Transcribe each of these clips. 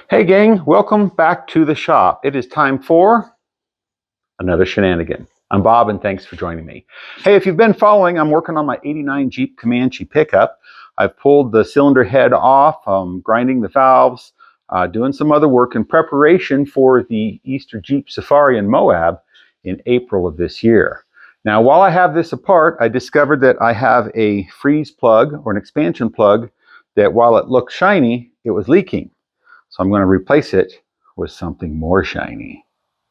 Hey gang, welcome back to the shop. It is time for another shenanigan. I'm Bob and thanks for joining me. Hey, if you've been following, I'm working on my 89 Jeep Comanche pickup. I've pulled the cylinder head off, grinding the valves, doing some other work in preparation for the Easter Jeep Safari in Moab in April of this year. Now, while I have this apart, I discovered that I have a freeze plug or an expansion plug that while it looked shiny, it was leaking. So I'm going to replace it with something more shiny.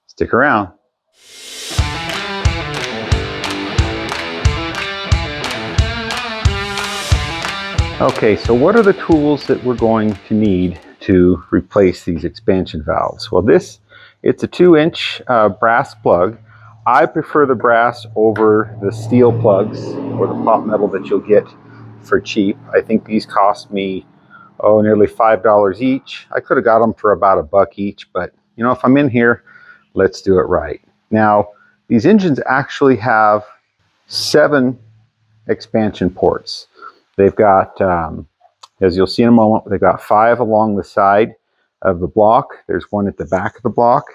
Stick around. Okay, so what are the tools that we're going to need to replace these expansion valves? Well, it's a 2-inch brass plug. I prefer the brass over the steel plugs or the pot metal that you'll get for cheap. I think these cost me nearly $5 each. I could have got them for about $1 each, but you know, if I'm in here, let's do it right. Now, these engines actually have 7 expansion ports. They've got, as you'll see in a moment, they've got 5 along the side of the block. There's one at the back of the block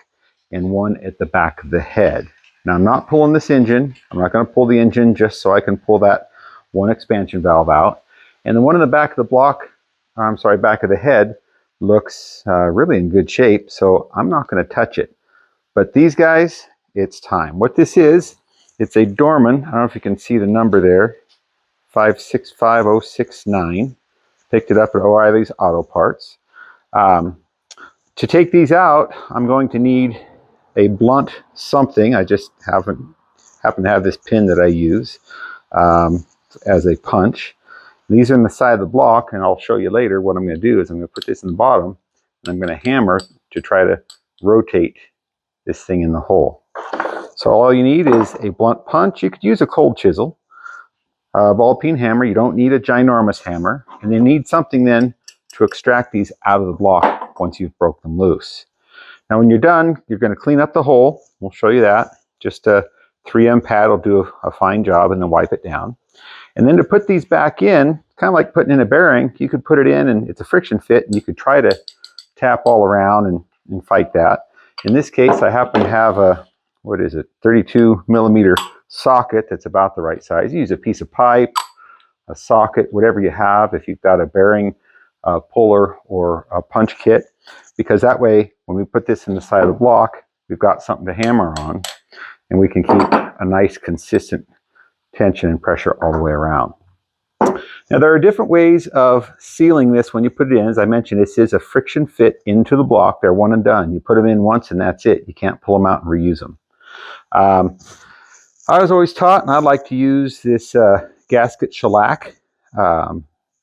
and one at the back of the head. Now, I'm not pulling this engine. I'm not going to pull the engine just so I can pull that one expansion valve out. And the one in the back of the block, back of the head, looks really in good shape, so I'm not going to touch it. But these guys, it's time. What this is, it's a Dorman. I don't know if you can see the number there, 565069. Picked it up at O'Reilly's Auto Parts. To take these out, I'm going to need a blunt something. I just happen to have this pin that I use as a punch. These are in the side of the block, and I'll show you later what I'm going to do is I'm going to put this in the bottom, and I'm going to hammer to try to rotate this thing in the hole. So all you need is a blunt punch. You could use a cold chisel, a ball peen hammer. You don't need a ginormous hammer, and you need something then to extract these out of the block once you've broke them loose. Now when you're done, you're going to clean up the hole. We'll show you that. Just a 3M pad will do a fine job, and then wipe it down. And then to put these back in, kind of like putting in a bearing, you could put it in and it's a friction fit, and you could try to tap all around and fight that. In this case, I happen to have a, 32 millimeter socket that's about the right size. You use a piece of pipe, a socket, whatever you have, if you've got a bearing puller or a punch kit, because that way, when we put this in the side of the block, we've got something to hammer on, and we can keep a nice consistent tension and pressure all the way around. Now there are different ways of sealing this when you put it in. As I mentioned, this is a friction fit into the block. They're one and done. You put them in once and that's it. You can't pull them out and reuse them. I was always taught, and I like to use this gasket shellac.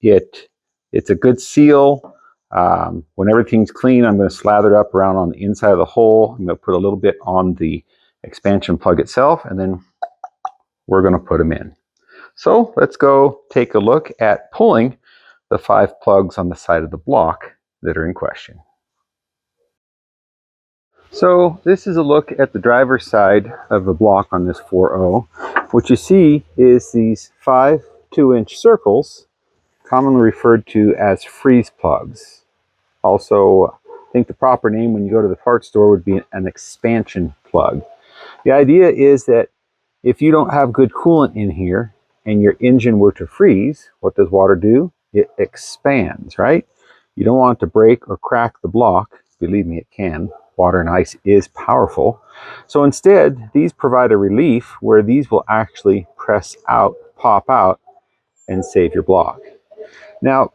It's a good seal. When everything's clean, I'm going to slather it up around on the inside of the hole. I'm going to put a little bit on the expansion plug itself, and then we're going to put them in. So let's go take a look at pulling the 5 plugs on the side of the block that are in question. So this is a look at the driver's side of the block on this 4.0. What you see is these 5 2-inch circles, commonly referred to as freeze plugs. Also, I think the proper name when you go to the parts store would be an expansion plug. The idea is that if you don't have good coolant in here and your engine were to freeze, what does water do? It expands, right? You don't want it to break or crack the block. Believe me, it can. Water and ice is powerful. So instead, these provide a relief where these will actually press out, pop out, and save your block. Now,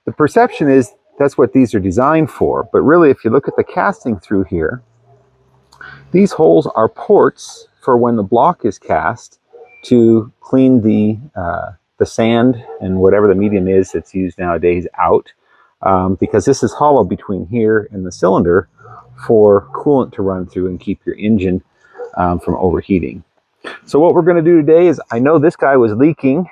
the perception is that's what these are designed for, but really if you look at the casting through here, these holes are ports for when the block is cast to clean the sand and whatever the medium is that's used nowadays out, because this is hollow between here and the cylinder for coolant to run through and keep your engine from overheating. So what we're going to do today is, I know this guy was leaking.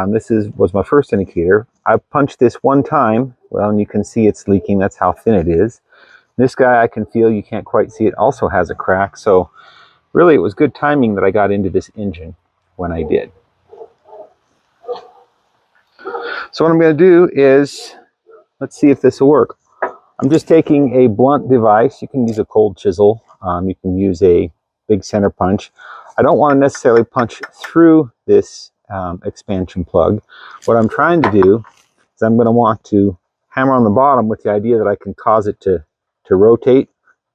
This was my first indicator. I punched this one time. Well, and you can see it's leaking. That's how thin it is. This guy I can feel, you can't quite see it, also has a crack. So really it was good timing that I got into this engine when I did. So what I'm going to do is, let's see if this will work. I'm just taking a blunt device. You can use a cold chisel. You can use a big center punch. I don't want to necessarily punch through this expansion plug. What I'm trying to do is I'm going to want to hammer on the bottom with the idea that I can cause it to rotate,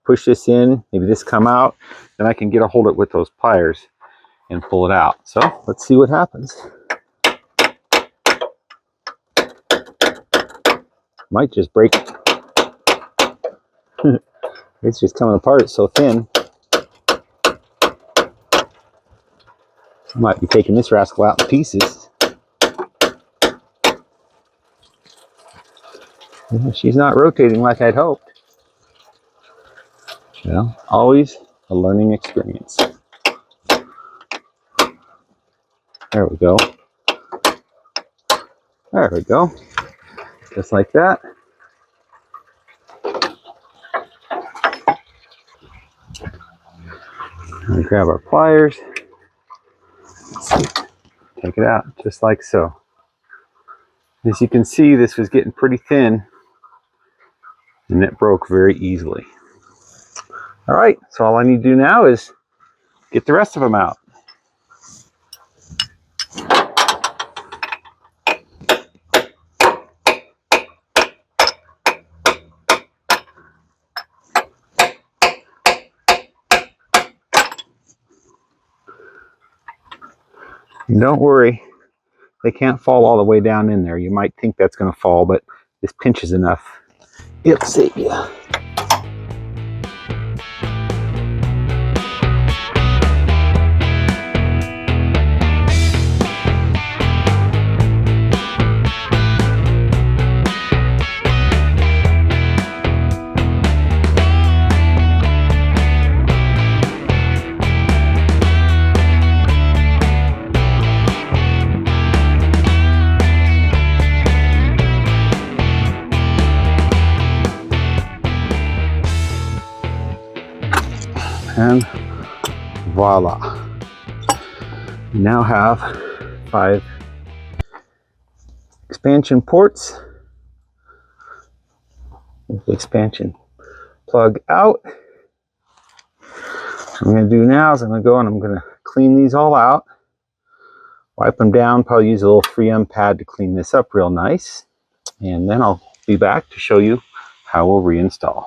push this in, maybe this come out, then I can get a hold of it with those pliers and pull it out. So let's see what happens. Might just break. It's just coming apart, it's so thin. I might be taking this rascal out in pieces. She's not rotating like I'd hoped. Well, always a learning experience. There we go. There we go. Just like that. And grab our pliers. Take it out just like so. As you can see, this was getting pretty thin and it broke very easily. All right, so all I need to do now is get the rest of them out. Don't worry, they can't fall all the way down in there. You might think that's going to fall, but this pinches enough. It'll save you. And voila. We now have 5 expansion ports with the expansion plug out. What I'm going to do now is I'm going to go and I'm going to clean these all out, wipe them down, probably use a little 3M pad to clean this up real nice, and then I'll be back to show you how we'll reinstall.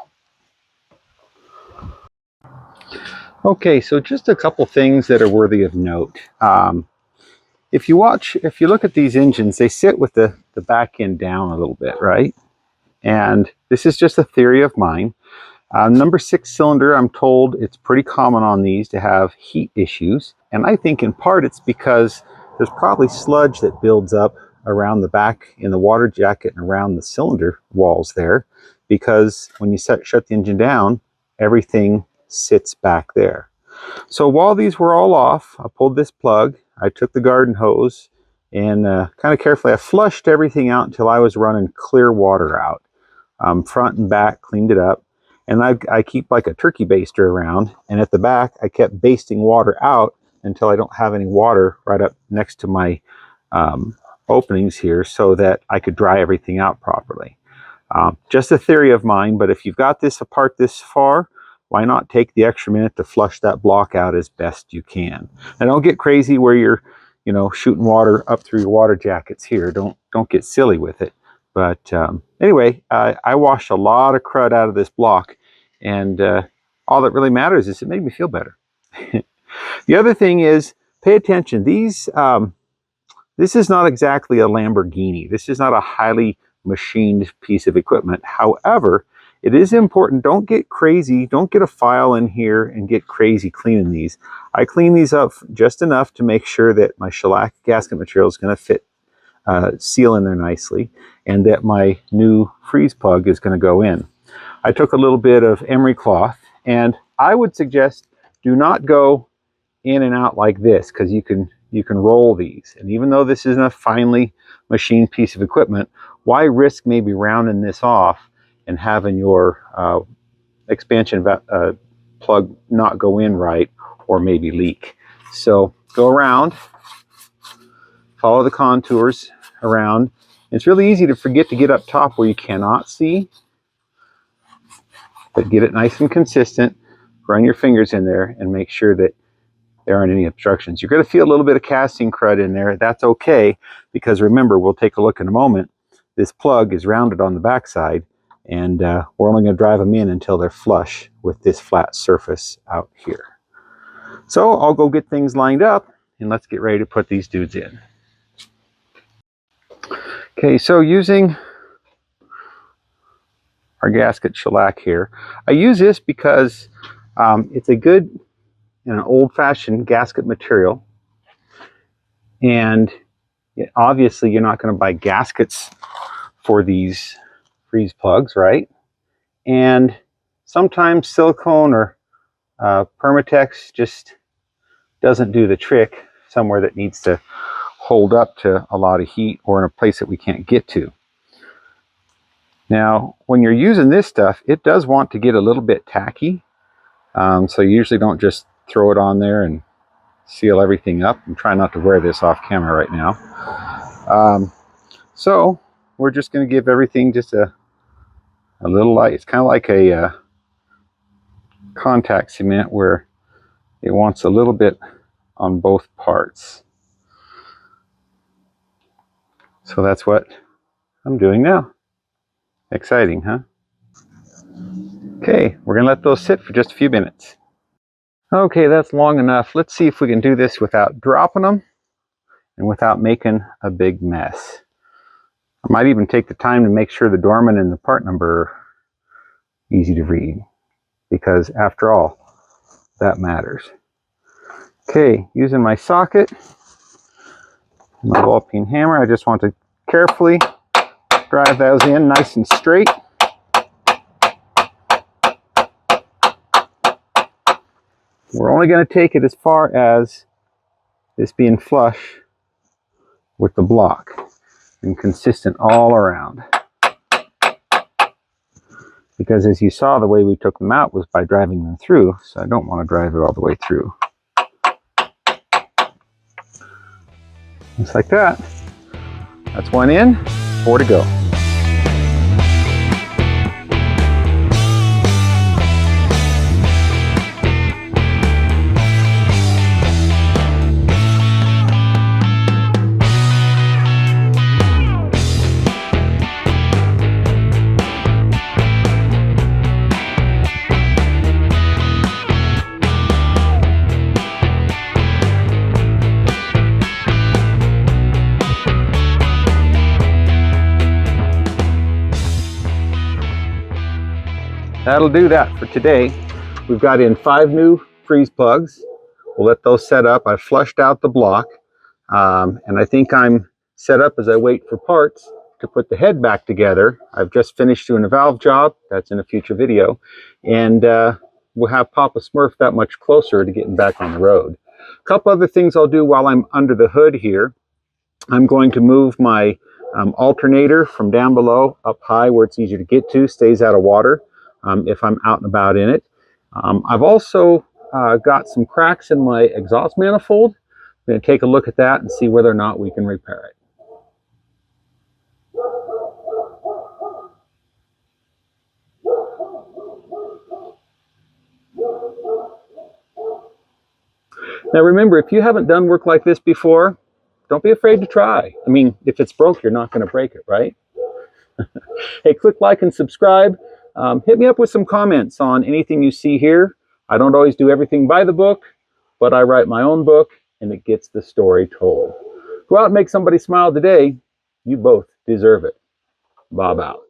Okay, so just a couple things that are worthy of note. If you look at these engines, they sit with the back end down a little bit, right? And this is just a theory of mine. Number 6 cylinder, I'm told it's pretty common on these to have heat issues. And I think in part it's because there's probably sludge that builds up around the back in the water jacket and around the cylinder walls there. Because when you shut the engine down, everything sits back there. So while these were all off, I pulled this plug, I took the garden hose, and kind of carefully I flushed everything out until I was running clear water out. Front and back, cleaned it up. And I keep like a turkey baster around, and at the back I kept basting water out until I don't have any water right up next to my openings here so that I could dry everything out properly. Just a theory of mine, but if you've got this apart this far, why not take the extra minute to flush that block out as best you can? And don't get crazy where you're, shooting water up through your water jackets here. Don't get silly with it. But anyway, I washed a lot of crud out of this block, and all that really matters is it made me feel better. The other thing is, pay attention. This is not exactly a Lamborghini. This is not a highly machined piece of equipment. However, it is important, don't get crazy, don't get a file in here and get crazy cleaning these. I clean these up just enough to make sure that my shellac gasket material is going to fit, seal in there nicely, and that my new freeze plug is going to go in. I took a little bit of emery cloth, and I would suggest do not go in and out like this, because you can roll these. And even though this isn't a finely machined piece of equipment, why risk maybe rounding this off and having your expansion plug not go in right, or maybe leak? So go around, follow the contours around. It's really easy to forget to get up top where you cannot see. but get it nice and consistent. Run your fingers in there and make sure that there aren't any obstructions. You're going to feel a little bit of casting crud in there. That's okay, because remember, we'll take a look in a moment. This plug is rounded on the backside, and we're only going to drive them in until they're flush with this flat surface out here. So I'll go get things lined up, and let's get ready to put these dudes in. Okay, so using our gasket shellac here, I use this because it's a good an old-fashioned gasket material, and obviously you're not going to buy gaskets for these freeze plugs, right? And sometimes silicone or Permatex just doesn't do the trick somewhere that needs to hold up to a lot of heat or in a place that we can't get to. Now, when you're using this stuff, it does want to get a little bit tacky, so you usually don't just throw it on there and seal everything up. I'm trying not to wear this off camera right now. So we're just going to give everything just a little light. It's kind of like a contact cement where it wants a little bit on both parts. So that's what I'm doing now. Exciting, huh? Okay, we're going to let those sit for just a few minutes. Okay, that's long enough. Let's see if we can do this without dropping them and without making a big mess. I might even take the time to make sure the Dorman and the part number are easy to read, because after all, that matters. Okay, using my socket, my ball peen hammer, I just want to carefully drive those in nice and straight. We're only going to take it as far as this being flush with the block and consistent all around. Because as you saw, the way we took them out was by driving them through, so I don't want to drive it all the way through. Just like that. That's one in, 4 to go. That'll do that for today. We've got in 5 new freeze plugs. We'll let those set up. I flushed out the block, and I think I'm set up as I wait for parts to put the head back together. I've just finished doing a valve job. That's in a future video. And we'll have Papa Smurf that much closer to getting back on the road. A couple other things I'll do while I'm under the hood here. I'm going to move my alternator from down below up high where it's easier to get to, stays out of water. If I'm out and about in it. I've also got some cracks in my exhaust manifold. I'm going to take a look at that and see whether or not we can repair it. Now remember, if you haven't done work like this before, don't be afraid to try. I mean, if it's broke, you're not going to break it, right? Hey, click like and subscribe. Hit me up with some comments on anything you see here. I don't always do everything by the book, but I write my own book, and it gets the story told. Go out and make somebody smile today. You both deserve it. Bob out.